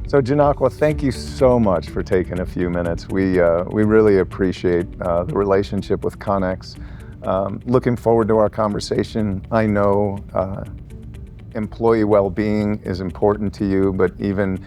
So Janocqua, thank you so much for taking a few minutes. We really appreciate the relationship with Connex. Looking forward to our conversation. I know employee well-being is important to you, but even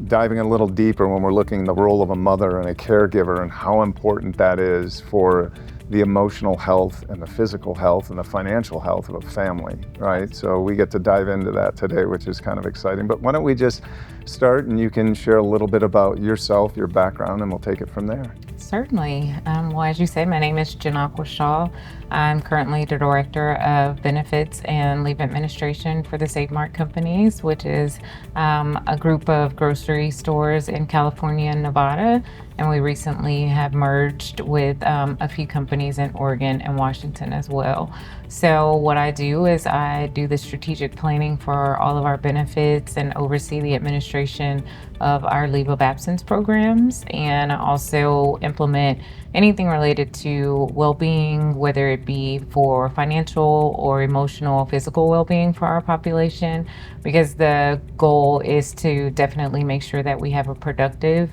diving a little deeper when we're looking at the role of a mother and a caregiver and how important that is for the emotional health and the physical health and the financial health of a family, right? So we get to dive into that today, which is kind of exciting. But why don't we just start and you can share a little bit about yourself, your background, and we'll take it from there. Certainly. Well, as you said, my name is Janocqua Shaw. I'm currently the Director of Benefits and Leave Administration for the Save Mart Companies, which is a group of grocery stores in California and Nevada. And we recently have merged with a few companies in Oregon and Washington as well. So what I do is I do the strategic planning for all of our benefits and oversee the administration of our leave of absence programs. And I also implement anything related to well-being, whether it be for financial or emotional, physical well-being for our population, because the goal is to definitely make sure that we have a productive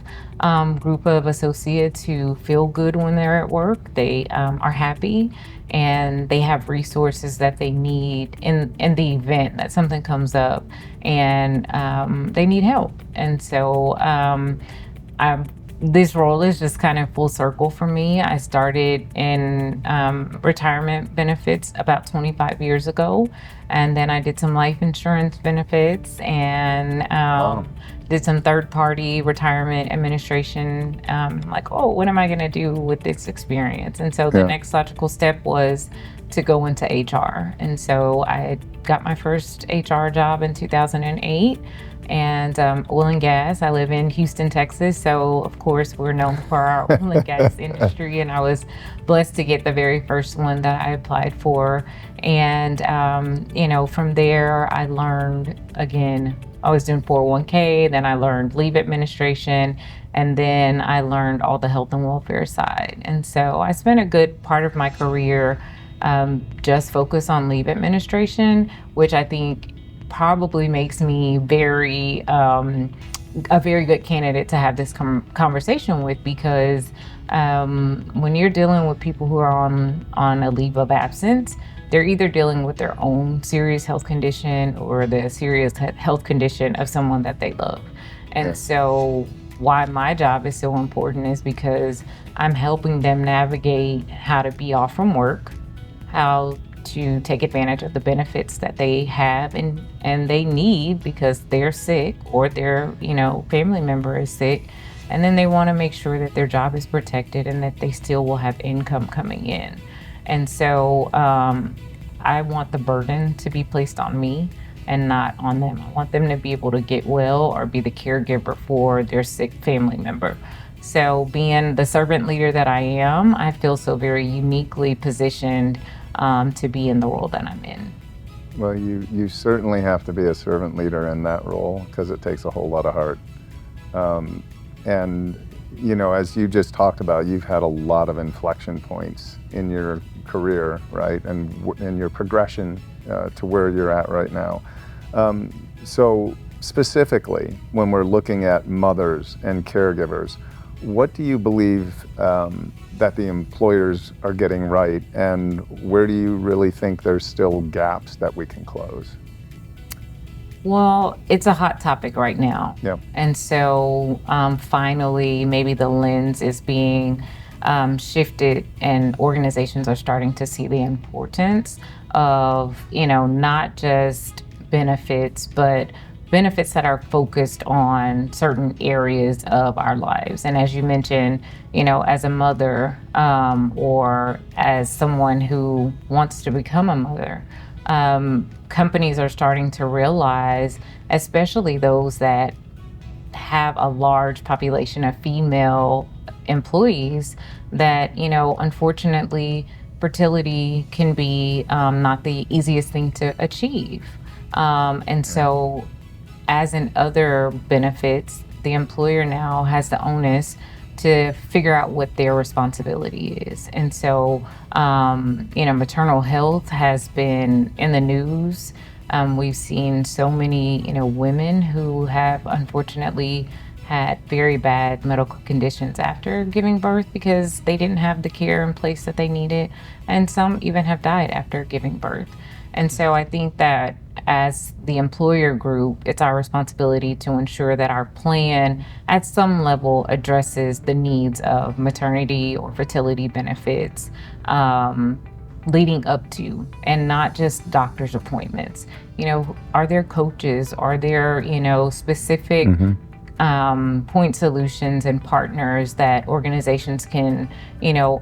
group of associates who feel good when they're at work. They are happy and they have resources that they need in the event that something comes up and they need help. And so this role is just kind of full circle for me. I started in retirement benefits about 25 years ago, and then I did some life insurance benefits and did some third-party retirement administration. Like, oh, what am I going to do with this experience? And so the next logical step was to go into HR. And so I got my first HR job in 2008. And oil and gas. I live in Houston, Texas, so of course we're known for our oil and gas industry, and I was blessed to get the very first one that I applied for. And from there I learned, again, I was doing 401k, then I learned leave administration, and then I learned all the health and welfare side. And so I spent a good part of my career just focused on leave administration, which I think probably makes me a very good candidate to have this conversation with, because when you're dealing with people who are on a leave of absence, they're either dealing with their own serious health condition or the serious health condition of someone that they love. And so why my job is so important is because I'm helping them navigate how to be off from work, how to take advantage of the benefits that they have and they need because they're sick or their family member is sick, and then they want to make sure that their job is protected and that they still will have income coming in. And so I want the burden to be placed on me and not on them. I want them to be able to get well or be the caregiver for their sick family member. So being the servant leader that I am, I feel so very uniquely positioned to be in the role that I'm in. Well, you certainly have to be a servant leader in that role because it takes a whole lot of heart. And as you just talked about, you've had a lot of inflection points in your career, right? And in your progression to where you're at right now. So specifically, when we're looking at mothers and caregivers, what do you believe that the employers are getting right, and where do you really think there's still gaps that we can close? Well, it's a hot topic right now. Yeah. And so finally, maybe the lens is being shifted and organizations are starting to see the importance of, not just benefits, but benefits that are focused on certain areas of our lives. And as you mentioned, as a mother or as someone who wants to become a mother, companies are starting to realize, especially those that have a large population of female employees, that, unfortunately, fertility can be not the easiest thing to achieve. And so as in other benefits, the employer now has the onus to figure out what their responsibility is. And so, maternal health has been in the news We've seen so many, women who have unfortunately had very bad medical conditions after giving birth because they didn't have the care in place that they needed. And some even have died after giving birth. And so I think that as the employer group, it's our responsibility to ensure that our plan at some level addresses the needs of maternity or fertility benefits leading up to, and not just doctor's appointments. Are there coaches? Are there, specific point solutions and partners that organizations can,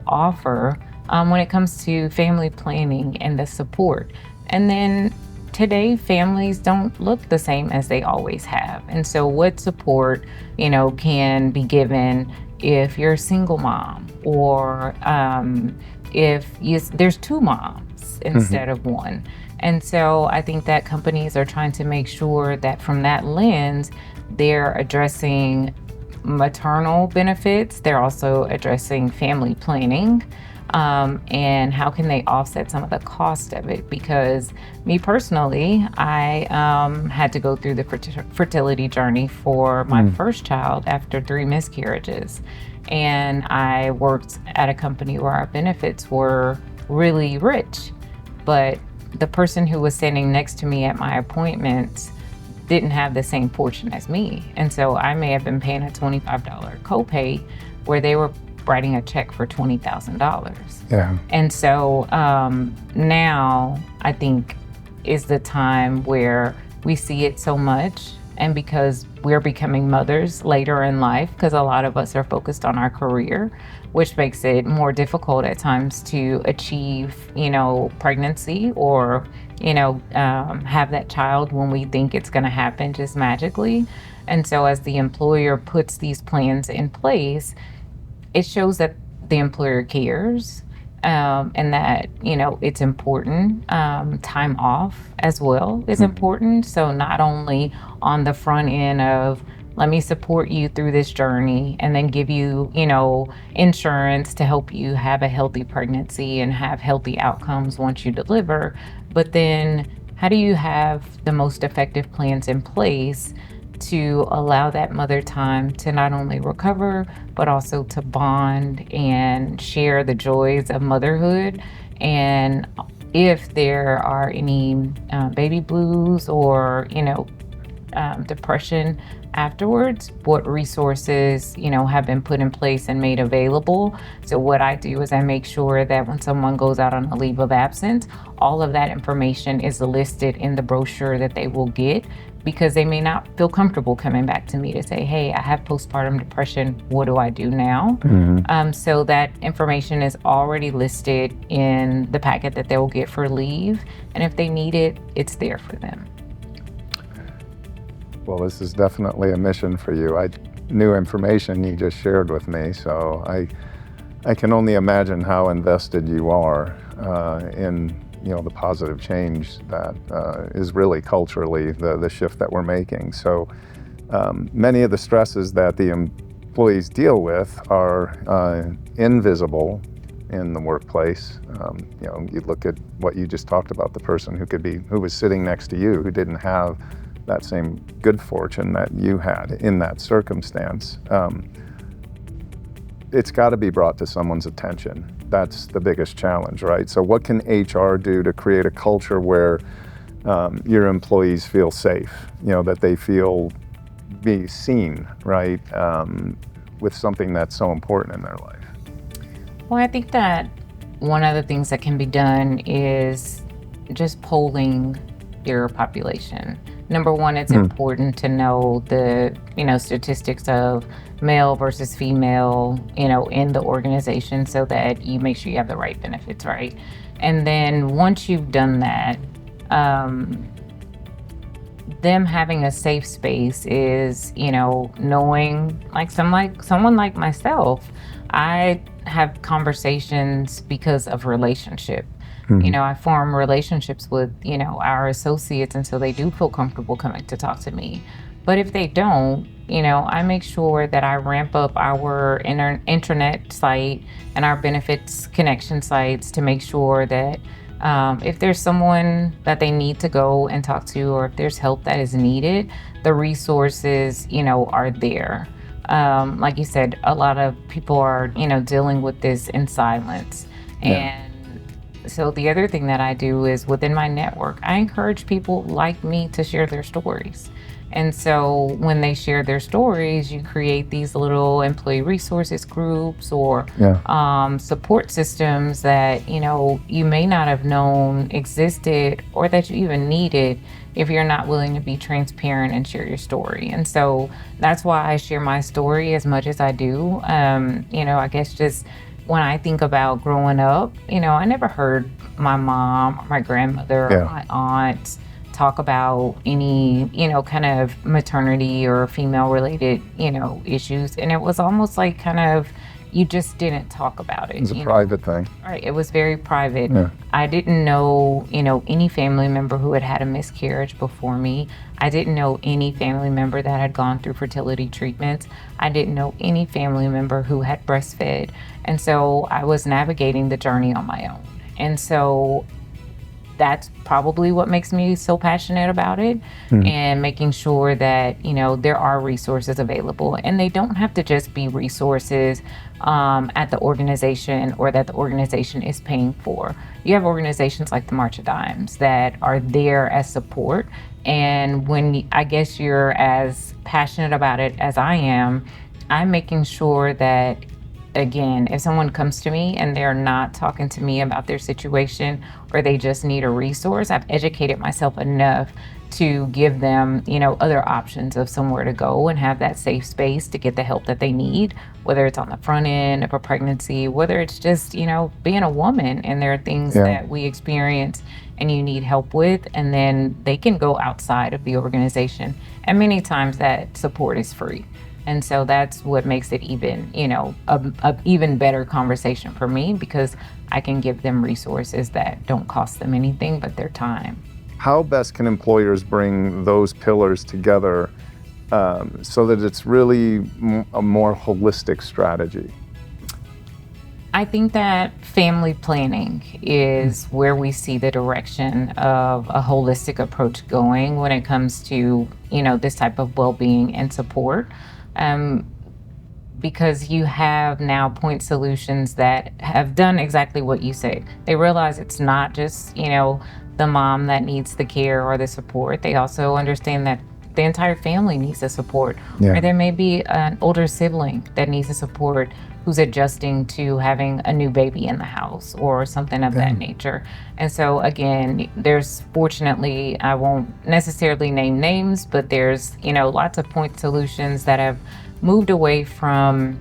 offer when it comes to family planning and the support? And then today, families don't look the same as they always have. And so what support, can be given if you're a single mom, or if there's two moms instead of one. And so I think that companies are trying to make sure that from that lens, they're addressing maternal benefits. They're also addressing family planning. And how can they offset some of the cost of it? Because me personally, I had to go through the fertility journey for my first child after 3 miscarriages. And I worked at a company where our benefits were really rich. But the person who was standing next to me at my appointments didn't have the same fortune as me. And so I may have been paying a $25 copay where they were writing a check for $20,000. Yeah. And so now I think is the time where we see it so much. And because we're becoming mothers later in life, because a lot of us are focused on our career, which makes it more difficult at times to achieve, pregnancy or, have that child when we think it's going to happen just magically. And so as the employer puts these plans in place, it shows that the employer cares, and that, it's important. Time off as well is important. So not only on the front end of, let me support you through this journey and then give you, insurance to help you have a healthy pregnancy and have healthy outcomes once you deliver. But then how do you have the most effective plans in place to allow that mother time to not only recover, but also to bond and share the joys of motherhood? And if there are any baby blues or, depression afterwards, what resources, have been put in place and made available. So what I do is I make sure that when someone goes out on a leave of absence, all of that information is listed in the brochure that they will get, because they may not feel comfortable coming back to me to say, hey, I have postpartum depression, what do I do now? So that information is already listed in the packet that they will get for leave. And if they need it, it's there for them. Well, this is definitely a mission for you. New information you just shared with me, so I can only imagine how invested you are in the positive change that is really culturally the shift that we're making. So many of the stresses that the employees deal with are invisible in the workplace. You look at what you just talked about, the person who was sitting next to you, who didn't have that same good fortune that you had in that circumstance. It's got to be brought to someone's attention. That's the biggest challenge, right? So what can HR do to create a culture where your employees feel safe, that they feel be seen, right, with something that's so important in their life? Well, I think that one of the things that can be done is just polling your population. Number one, it's important to know the, statistics of male versus female, in the organization, so that you make sure you have the right benefits, right? And then once you've done that, them having a safe space is, knowing, someone like myself, I have conversations because of relationship. I form relationships with, our associates, and so they do feel comfortable coming to talk to me. But if they don't, I make sure that I ramp up our intranet site and our benefits connection sites to make sure that If there's someone that they need to go and talk to, or if there's help that is needed, the resources, are there. Like you said, a lot of people are, dealing with this in silence. Yeah. And so the other thing that I do is within my network, I encourage people like me to share their stories. And so when they share their stories, you create these little employee resources groups or Yeah. support systems that, you may not have known existed or that you even needed if you're not willing to be transparent and share your story. And so that's why I share my story as much as I do. I guess just when I think about growing up, I never heard my mom or my grandmother or Yeah. my aunt talk about any, kind of maternity or female related, issues. And it was almost like kind of, you just didn't talk about it. It's a private thing. Right. It was very private. Yeah. I didn't know, any family member who had had a miscarriage before me. I didn't know any family member that had gone through fertility treatments. I didn't know any family member who had breastfed. And so I was navigating the journey on my own. And so that's probably what makes me so passionate about it, and making sure that there are resources available, and they don't have to just be resources at the organization or that the organization is paying for. You have organizations like the March of Dimes that are there as support, and when I guess you're as passionate about it as I am, I'm making sure that, again, if someone comes to me and they're not talking to me about their situation or they just need a resource, I've educated myself enough to give them, other options of somewhere to go and have that safe space to get the help that they need, whether it's on the front end of a pregnancy, whether it's just, being a woman and there are things that we experience and you need help with, and then they can go outside of the organization. And many times that support is free. And so that's what makes it even, a even better conversation for me, because I can give them resources that don't cost them anything but their time. How best can employers bring those pillars together so that it's really a more holistic strategy? I think that family planning is where we see the direction of a holistic approach going when it comes to, this type of well-being and support. Because you have now point solutions that have done exactly what you say. They realize it's not just, the mom that needs the care or the support. They also understand that the entire family needs the support. Yeah. Or there may be an older sibling that needs the support who's adjusting to having a new baby in the house or something of that nature. And so again, there's, fortunately, I won't necessarily name names, but there's, lots of point solutions that have moved away from,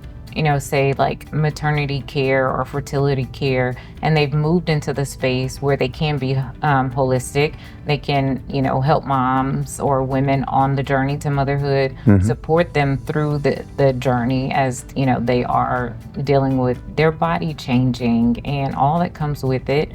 say like maternity care or fertility care, and they've moved into the space where they can be holistic. They can, help moms or women on the journey to motherhood, support them through the journey as, they are dealing with their body changing and all that comes with it.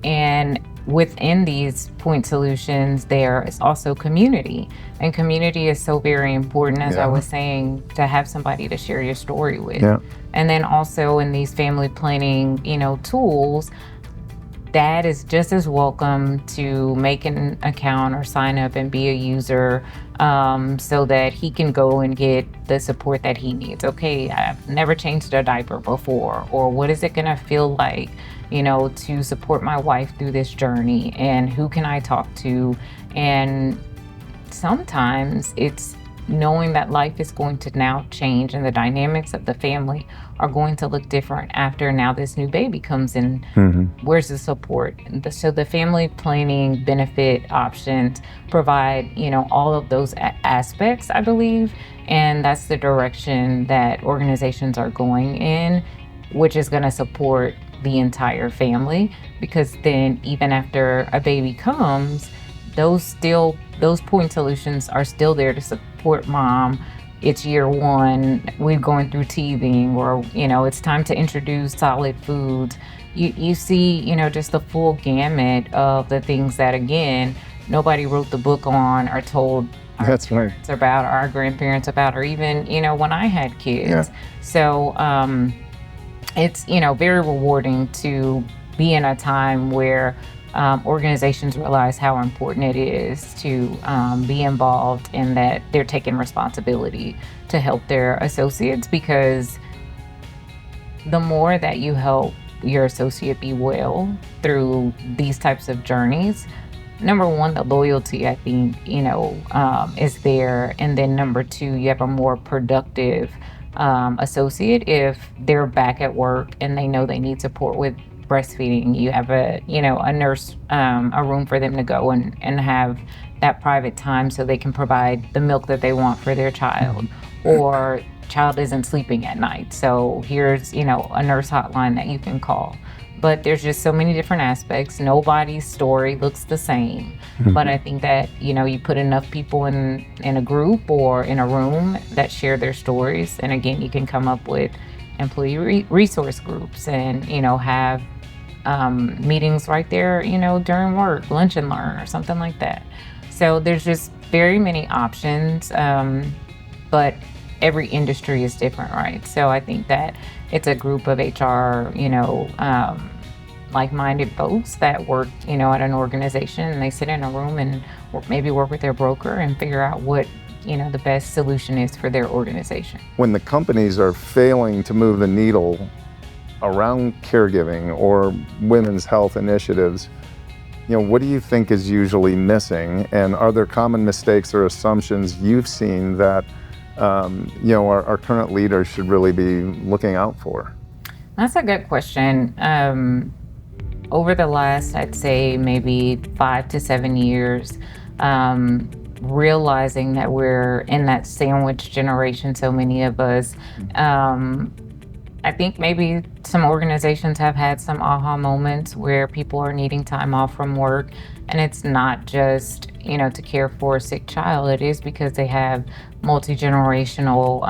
And within these point solutions, there is also community. And community is so very important, as I was saying, to have somebody to share your story with. Yeah. And then also in these family planning, tools, dad is just as welcome to make an account or sign up and be a user, so that he can go and get the support that he needs. Okay, I've never changed a diaper before, or what is it gonna feel like, to support my wife through this journey, and who can I talk to? And sometimes it's knowing that life is going to now change and the dynamics of the family are going to look different after now this new baby comes in. Where's the support? So the family planning benefit options provide, all of those aspects, I believe, and that's the direction that organizations are going in, which is going to support the entire family, because then even after a baby comes, those point solutions are still there to support mom. It's year one, we're going through teething, or it's time to introduce solid foods. You see, just the full gamut of the things that, again, nobody wrote the book on or told That's right. about, or our grandparents about, or even when I had kids. Yeah. So it's very rewarding to be in a time where organizations realize how important it is to be involved and that they're taking responsibility to help their associates, because the more that you help your associate be well through these types of journeys, number one, the loyalty, I think, is there. And then number two, you have a more productive associate if they're back at work and they know they need support with breastfeeding. You have a nurse, a room for them to go and have that private time so they can provide the milk that they want for their child, or child isn't sleeping at night. So here's, a nurse hotline that you can call. But there's just so many different aspects. Nobody's story looks the same. But I think that, you put enough people in a group or in a room that share their stories. And again, you can come up with employee resource groups and, have meetings right there, during work, lunch and learn or something like that. So there's just very many options. But every industry is different, right? So I think that it's a group of HR, like-minded folks that work, at an organization, and they sit in a room and maybe work with their broker and figure out what, the best solution is for their organization. When the companies are failing to move the needle around caregiving or women's health initiatives, what do you think is usually missing? And are there common mistakes or assumptions you've seen that our current leaders should really be looking out for? That's a good question. Over the last, I'd say maybe 5 to 7 years, realizing that we're in that sandwich generation, so many of us, I think maybe some organizations have had some aha moments where people are needing time off from work. And it's not just, to care for a sick child. It is because they have multi-generational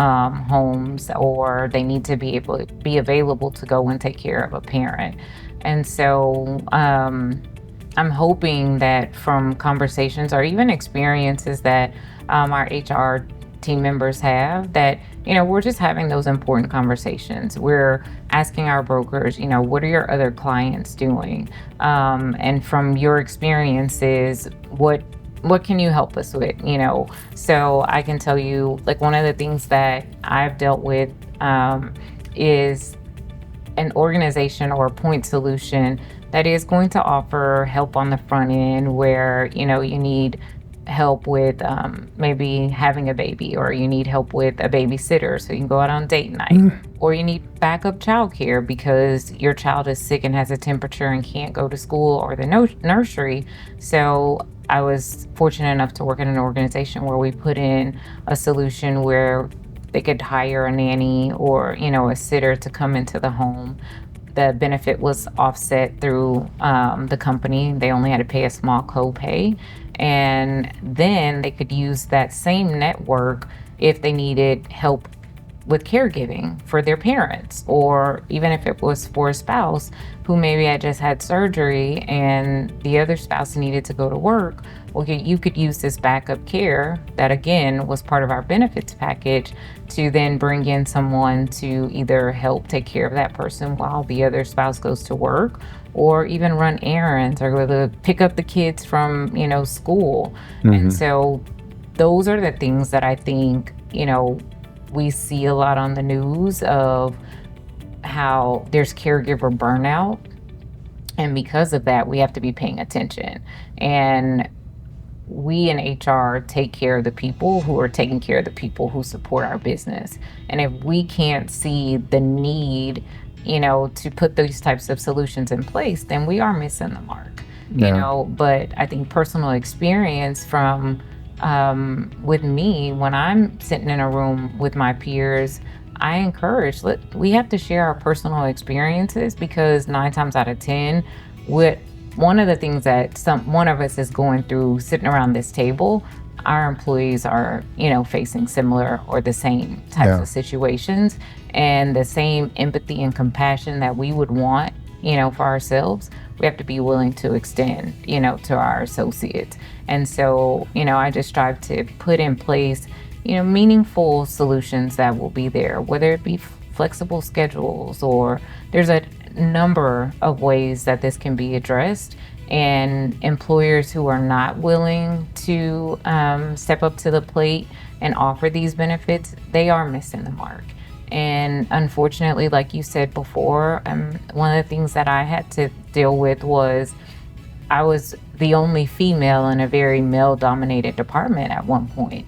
homes, or they need to be available to go and take care of a parent. And so I'm hoping that from conversations or even experiences that our HR team members have, that we're just having those important conversations. We're asking our brokers, what are your other clients doing, and from your experiences, what can you help us with? So I can tell you, like, one of the things that I've dealt with is an organization or a point solution that is going to offer help on the front end, where you need help with maybe having a baby, or you need help with a babysitter so you can go out on date night, or you need backup childcare because your child is sick and has a temperature and can't go to school or the nursery. So I was fortunate enough to work in an organization where we put in a solution where they could hire a nanny or a sitter to come into the home. The benefit was offset through the company. They only had to pay a small copay. And then they could use that same network if they needed help with caregiving for their parents, or even if it was for a spouse who maybe had just had surgery and the other spouse needed to go to work. Well, you could use this backup care that, again, was part of our benefits package to then bring in someone to either help take care of that person while the other spouse goes to work, or even run errands, or go to pick up the kids from, school. And so those are the things that I think, we see a lot on the news of how there's caregiver burnout. And because of that, we have to be paying attention. And we in HR take care of the people who are taking care of the people who support our business. And if we can't see the need, to put these types of solutions in place, then we are missing the mark. But I think personal experience from with me, when I'm sitting in a room with my peers, I encourage, we have to share our personal experiences, because 9 times out of 10, one of the things that one of us is going through sitting around this table, our employees are, facing similar or the same types of situations, and the same empathy and compassion that we would want, for ourselves, we have to be willing to extend, to our associates. And so, I just strive to put in place, meaningful solutions that will be there, whether it be flexible schedules, or there's a number of ways that this can be addressed. And employers who are not willing to step up to the plate and offer these benefits, they are missing the mark. And unfortunately, like you said before, one of the things that I had to deal with was I was the only female in a very male dominated department at one point.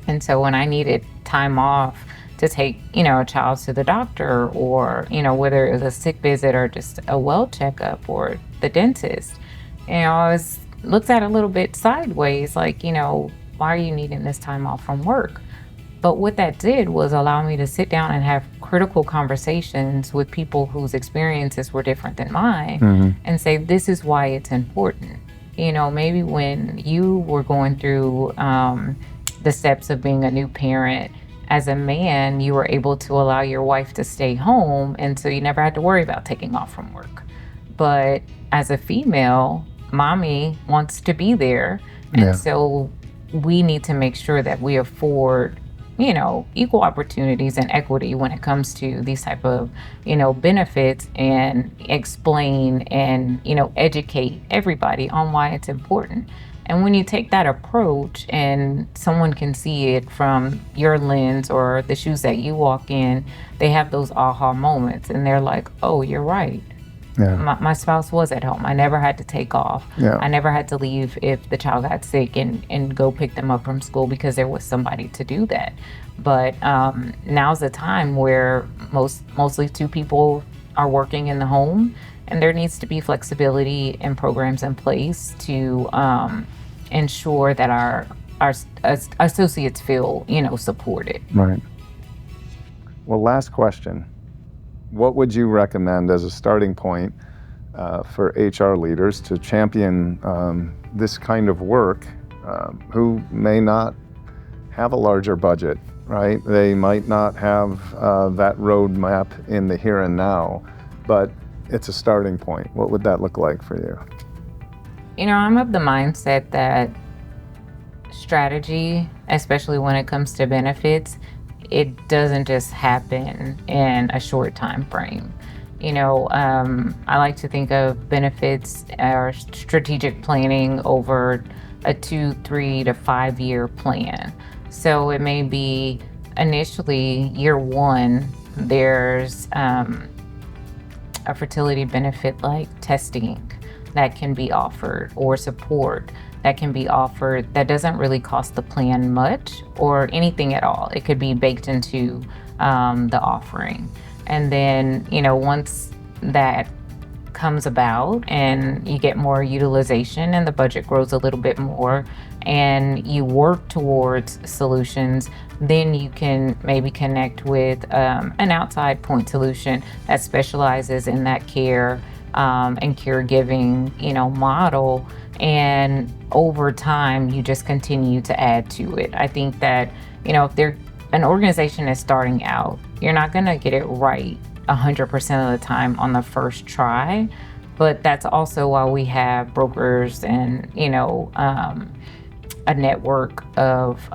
And so when I needed time off to take, a child to the doctor, or, whether it was a sick visit or just a well checkup or the dentist, I was looked at a little bit sideways, like, why are you needing this time off from work? But what that did was allow me to sit down and have critical conversations with people whose experiences were different than mine, and say, this is why it's important. Maybe when you were going through the steps of being a new parent, as a man, you were able to allow your wife to stay home, and so you never had to worry about taking off from work. But as a female, mommy wants to be there, and so we need to make sure that we afford equal opportunities and equity when it comes to these type of, benefits, and explain and, educate everybody on why it's important. And when you take that approach and someone can see it from your lens or the shoes that you walk in, they have those aha moments and they're like, oh, you're right. Yeah. My spouse was at home. I never had to take off. Yeah. I never had to leave if the child got sick and go pick them up from school, because there was somebody to do that. But now's the time where mostly two people are working in the home, and there needs to be flexibility and programs in place to ensure that our associates feel supported. Right. Well, last question. What would you recommend as a starting point for HR leaders to champion this kind of work, who may not have a larger budget, right? They might not have that roadmap in the here and now, but it's a starting point. What would that look like for you? I'm of the mindset that strategy, especially when it comes to benefits, it doesn't just happen in a short time frame. I like to think of benefits or strategic planning over a 2, 3 to 5 year plan. So it may be initially year one, there's a fertility benefit like testing that can be offered, or support that can be offered that doesn't really cost the plan much or anything at all. It could be baked into the offering. And then, once that comes about and you get more utilization and the budget grows a little bit more and you work towards solutions, then you can maybe connect with an outside point solution that specializes in that care and caregiving, model. And over time, you just continue to add to it. I think that, if an organization is starting out, you're not going to get it right 100% of the time on the first try. But that's also why we have brokers and, a network of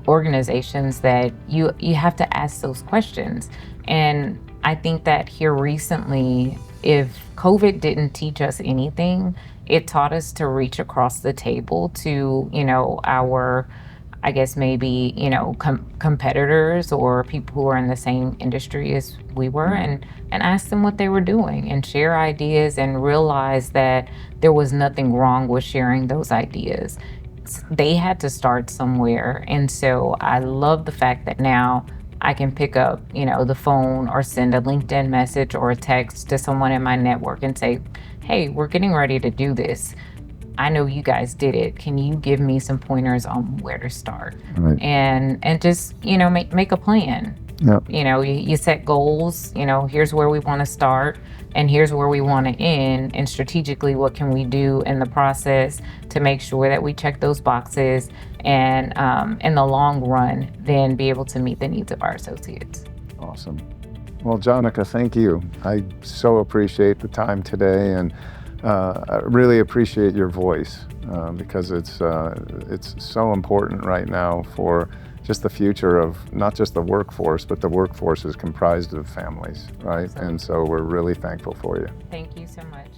organizations that you have to ask those questions. And I think that here recently, if COVID didn't teach us anything, it taught us to reach across the table to, our, I guess maybe, competitors or people who are in the same industry as we were, and ask them what they were doing and share ideas, and realize that there was nothing wrong with sharing those ideas. They had to start somewhere. And so I love the fact that now I can pick up, the phone or send a LinkedIn message or a text to someone in my network and say, hey, we're getting ready to do this. I know you guys did it. Can you give me some pointers on where to start? Right. And just, make a plan. Yep. You set goals, here's where we want to start and here's where we want to end. And strategically, what can we do in the process to make sure that we check those boxes and in the long run, then be able to meet the needs of our associates. Awesome. Well, Janocqua, thank you. I so appreciate the time today, and I really appreciate your voice because it's so important right now for just the future of not just the workforce, but the workforce is comprised of families, right? And so we're really thankful for you. Thank you so much.